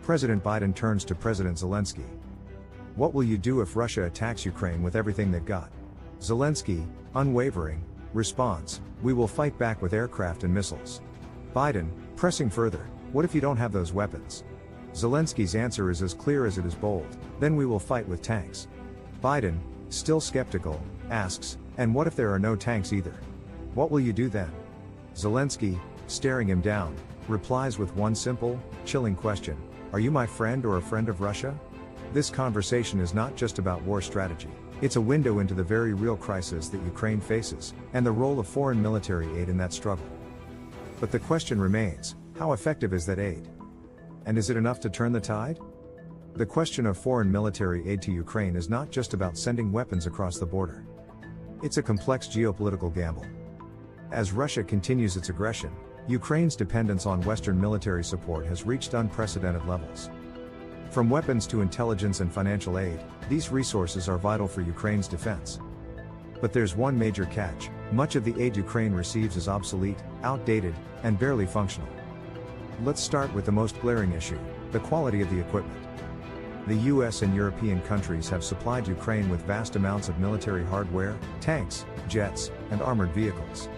President Biden turns to President Zelensky. What will you do if Russia attacks Ukraine with everything they've got? Zelensky, unwavering, responds, "We will fight back with aircraft and missiles." Biden, pressing further, "What if you don't have those weapons?" Zelensky's answer is as clear as it is bold, "Then we will fight with tanks." Biden, still skeptical, asks, "And what if there are no tanks either? What will you do then?" Zelensky, staring him down, replies with one simple, chilling question, "Are you my friend or a friend of Russia?" This conversation is not just about war strategy, it's a window into the very real crisis that Ukraine faces, and the role of foreign military aid in that struggle. But the question remains, how effective is that aid? And is it enough to turn the tide? The question of foreign military aid to Ukraine is not just about sending weapons across the border. It's a complex geopolitical gamble. As Russia continues its aggression, Ukraine's dependence on Western military support has reached unprecedented levels. From weapons to intelligence and financial aid, these resources are vital for Ukraine's defense. But there's one major catch: much of the aid Ukraine receives is obsolete, outdated, and barely functional. Let's start with the most glaring issue: the quality of the equipment. The US and European countries have supplied Ukraine with vast amounts of military hardware, tanks, jets, and armored vehicles.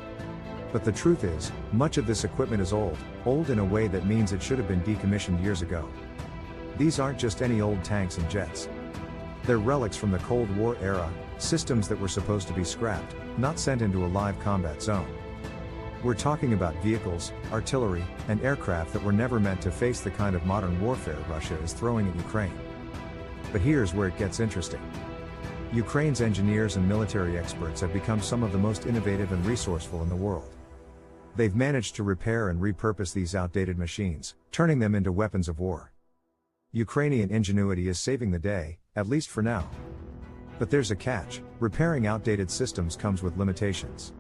But the truth is, much of this equipment is old in a way that means it should have been decommissioned years ago. These aren't just any old tanks and jets. They're relics from the Cold War era, systems that were supposed to be scrapped, not sent into a live combat zone. We're talking about vehicles, artillery, and aircraft that were never meant to face the kind of modern warfare Russia is throwing at Ukraine. But here's where it gets interesting. Ukraine's engineers and military experts have become some of the most innovative and resourceful in the world. They've managed to repair and repurpose these outdated machines, turning them into weapons of war. Ukrainian ingenuity is saving the day, at least for now. But there's a catch: repairing outdated systems comes with limitations.